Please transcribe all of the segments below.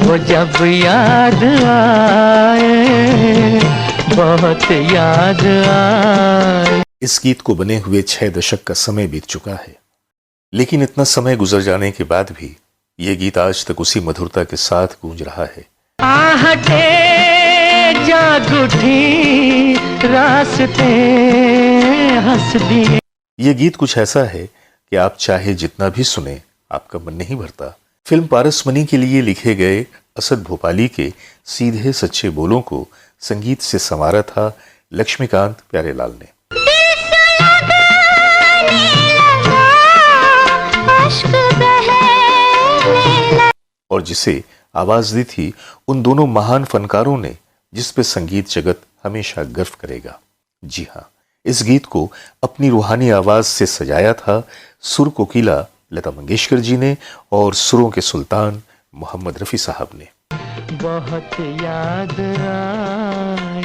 वो जब याद आए, बहुत याद आए। इस गीत को बने हुए 6 दशक का समय बीत चुका है, लेकिन इतना समय गुजर जाने के बाद भी ये गीत आज तक उसी मधुरता के साथ गूंज रहा है। आहटे जाग उठी, रास्ते हंस दिए। ये गीत कुछ ऐसा है कि आप चाहे जितना भी सुने आपका मन नहीं भरता। फिल्म पारसमणि के लिए लिखे गए असद भोपाली के सीधे सच्चे बोलों को संगीत से संवारा था लक्ष्मीकांत प्यारेलाल ने। और जिसे आवाज दी थी उन दोनों महान फनकारों ने, जिस पे संगीत जगत हमेशा गर्व करेगा। जी हाँ, इस गीत को अपनी रूहानी आवाज से सजाया था सुर कोकिला लता मंगेशकर जी ने और सुरों के सुल्तान मोहम्मद रफी साहब ने। बहुत याद आए,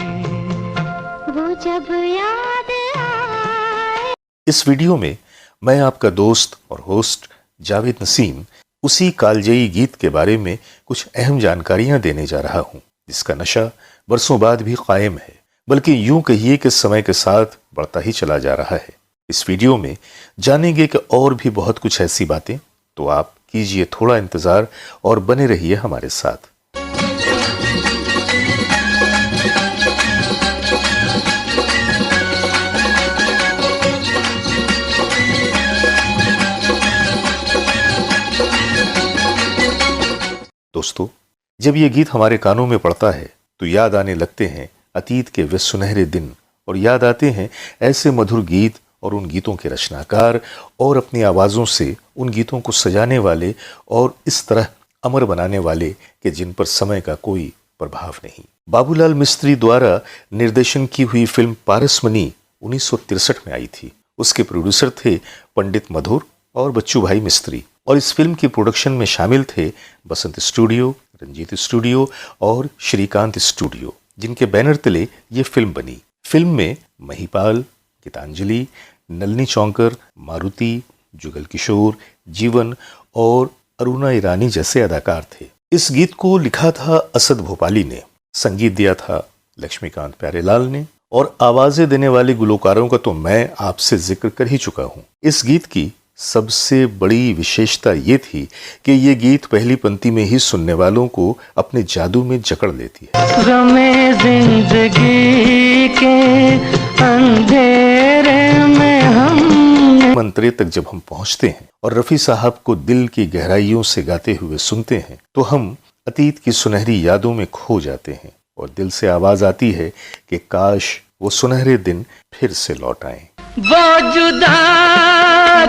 वो जब याद आए। इस वीडियो में मैं आपका दोस्त और होस्ट जावेद नसीम उसी कालजयी गीत के बारे में कुछ अहम जानकारियां देने जा रहा हूं, जिसका नशा बरसों बाद भी कायम है, बल्कि यूं कहिए कि समय के साथ बढ़ता ही चला जा रहा है। इस वीडियो में जानेंगे कि और भी बहुत कुछ ऐसी बातें, तो आप कीजिए थोड़ा इंतजार और बने रहिए हमारे साथ। दोस्तों, जब ये गीत हमारे कानों में पड़ता है तो याद आने लगते हैं अतीत के वे सुनहरे दिन, और याद आते हैं ऐसे मधुर गीत और उन गीतों के रचनाकार और अपनी आवाज़ों से उन गीतों को सजाने वाले और इस तरह अमर बनाने वाले कि जिन पर समय का कोई प्रभाव नहीं। बाबूलाल मिस्त्री द्वारा निर्देशन की हुई फिल्म पारसमणि 1963 में आई थी। उसके प्रोड्यूसर थे पंडित मधुर और बच्चू भाई मिस्त्री, और इस फिल्म के प्रोडक्शन में शामिल थे बसंत स्टूडियो, रंजीत स्टूडियो और श्रीकांत स्टूडियो, जिनके बैनर तले ये फिल्म बनी। फिल्म में महिपाल, गीतांजलि, नलनी चौंकर, मारुति, जुगल किशोर, जीवन और अरुणा ईरानी जैसे अदाकार थे। इस गीत को लिखा था असद भोपाली ने, संगीत दिया था लक्ष्मीकांत प्यारेलाल ने, और आवाजें देने वाले गुलकारों का तो मैं आपसे जिक्र कर ही चुका हूं। इस गीत की सबसे बड़ी विशेषता ये थी कि ये गीत पहली पंक्ति में ही सुनने वालों को अपने जादू में जकड़ लेती है। गमे जिंदगी के अंधेरे में हम मंत्रे तक जब हम पहुंचते हैं और रफी साहब को दिल की गहराइयों से गाते हुए सुनते हैं तो हम अतीत की सुनहरी यादों में खो जाते हैं, और दिल से आवाज आती है कि काश वो सुनहरे दिन फिर से लौट आए। वो जुदा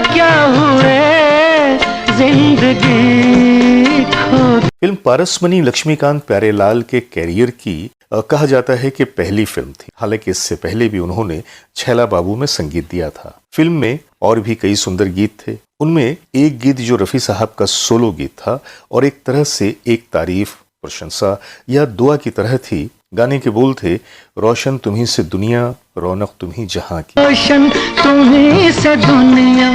क्या हुए जिंदगी खो। फिल्म पारसमणि लक्ष्मीकांत प्यारेलाल के कैरियर की कहा जाता है कि पहली फिल्म थी। हालांकि इससे पहले भी उन्होंने छैला बाबू में संगीत दिया था। फिल्म में और भी कई सुंदर गीत थे। उनमें एक गीत जो रफी साहब का सोलो गीत था और एक तरह से एक तारीफ, प्रशंसा या दुआ की तरह थी। गाने के बोल थे, रोशन तुम्ही से दुनिया, रौनक तुम्ही जहां की। रोशन तुम्ही से दुनिया,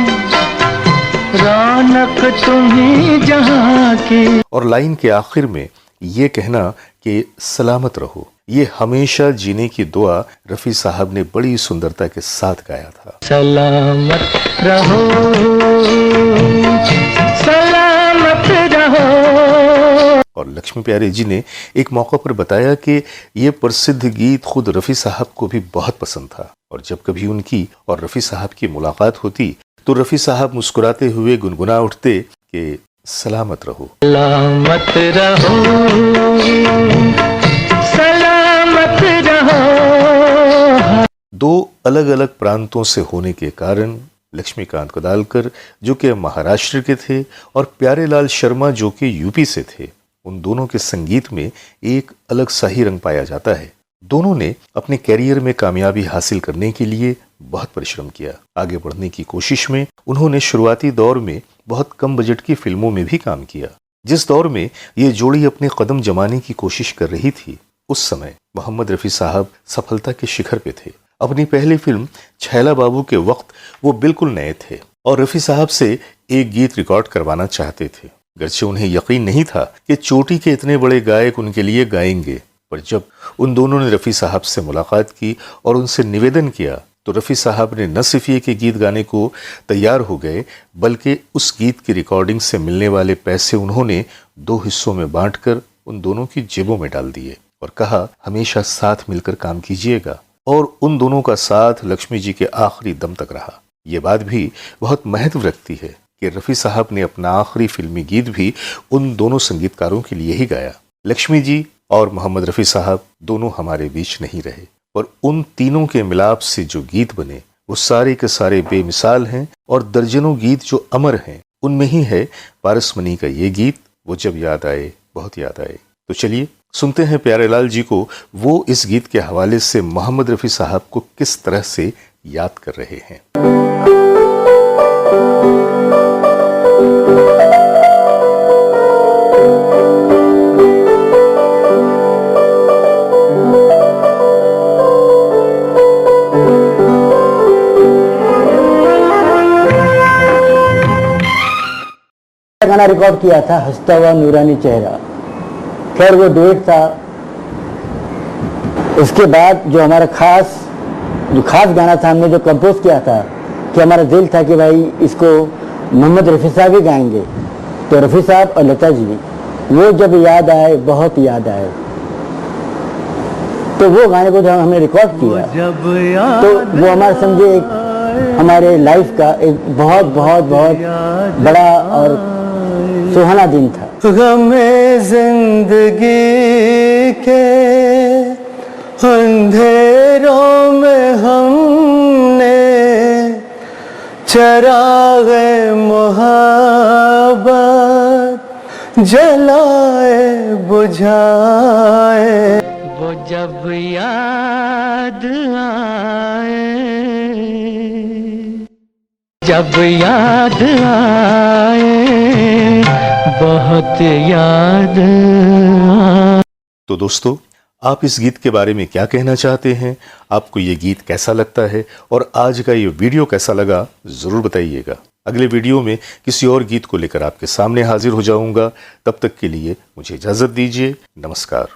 रौनक तुम्ही जहां की। और लाइन के आखिर में ये कहना कि सलामत रहो, ये हमेशा जीने की दुआ रफी साहब ने बड़ी सुंदरता के साथ गाया था। सलामत रहो, सलामत रहो। और लक्ष्मी प्यारे जी ने एक मौका पर बताया कि ये प्रसिद्ध गीत खुद रफी साहब को भी बहुत पसंद था, और जब कभी उनकी और रफी साहब की मुलाकात होती तो रफी साहब मुस्कुराते हुए गुनगुना उठते कि सलामत रहो, सलामत रहो, सलामत रहो। दो अलग अलग प्रांतों से होने के कारण लक्ष्मीकांत कदालकर जो कि महाराष्ट्र के थे और प्यारेलाल शर्मा जो कि यूपी से थे, उन दोनों के संगीत में एक अलग सा ही रंग पाया जाता है। दोनों ने अपने कैरियर में कामयाबी हासिल करने के लिए बहुत परिश्रम किया। आगे बढ़ने की कोशिश में उन्होंने शुरुआती दौर में बहुत कम बजट की फिल्मों में भी काम किया। जिस दौर में ये जोड़ी अपने कदम जमाने की कोशिश कर रही थी, उस समय मोहम्मद रफी साहब सफलता के शिखर पे थे। अपनी पहली फिल्म छैला बाबू के वक्त वो बिल्कुल नए थे और रफी साहब से एक गीत रिकॉर्ड करवाना चाहते थे। गर्चे उन्हें यकीन नहीं था कि चोटी के इतने बड़े गायक उनके लिए गाएंगे, पर जब उन दोनों ने रफ़ी साहब से मुलाकात की और उनसे निवेदन किया तो रफ़ी साहब ने न सिर्फ ये कि गीत गाने को तैयार हो गए, बल्कि उस गीत की रिकॉर्डिंग से मिलने वाले पैसे उन्होंने 2 हिस्सों में बांटकर उन दोनों की जेबों में डाल दिए और कहा, हमेशा साथ मिलकर काम कीजिएगा। और उन दोनों का साथ लक्ष्मी जी के आखिरी दम तक रहा। ये बात भी बहुत महत्व रखती है कि रफ़ी साहब ने अपना आखिरी फिल्मी गीत भी उन दोनों संगीतकारों के लिए ही गाया। लक्ष्मी जी और मोहम्मद रफ़ी साहब दोनों हमारे बीच नहीं रहे, पर उन तीनों के मिलाप से जो गीत बने वो सारे के सारे बेमिसाल हैं और दर्जनों गीत जो अमर हैं उनमें ही है पारसमनी का ये गीत, वो जब याद आए बहुत याद आए। तो चलिए सुनते हैं प्यारेलाल जी को, वो इस गीत के हवाले से मोहम्मद रफ़ी साहब को किस तरह से याद कर रहे हैं। गाना रिकॉर्ड किया था हंसता हुआ नूरानी चेहरा, खैर वो डुएट था। उसके बाद जो हमारा खास गाना था, हमने जो कंपोज किया था कि हमारा दिल था कि भाई इसको मोहम्मद रफ़ी साहब ही गाएंगे, तो रफ़ी साहब और लता जी वो जब याद आए बहुत याद आए, तो वो गाने को जब हमने रिकॉर्ड किया तो वो हमारे समझे हमारे लाइफ का एक बहुत बहुत बहुत बड़ा और सुहाना दिन था। गमे जिंदगी के अंधेरों में हमने चराग़े मोहब्बत जलाए बुझाए, वो जब याद आए, जब याद आए बहुत याद आए। तो दोस्तों, आप इस गीत के बारे में क्या कहना चाहते हैं? आपको ये गीत कैसा लगता है और आज का ये वीडियो कैसा लगा ज़रूर बताइएगा। अगले वीडियो में किसी और गीत को लेकर आपके सामने हाजिर हो जाऊंगा। तब तक के लिए मुझे इजाज़त दीजिए। नमस्कार।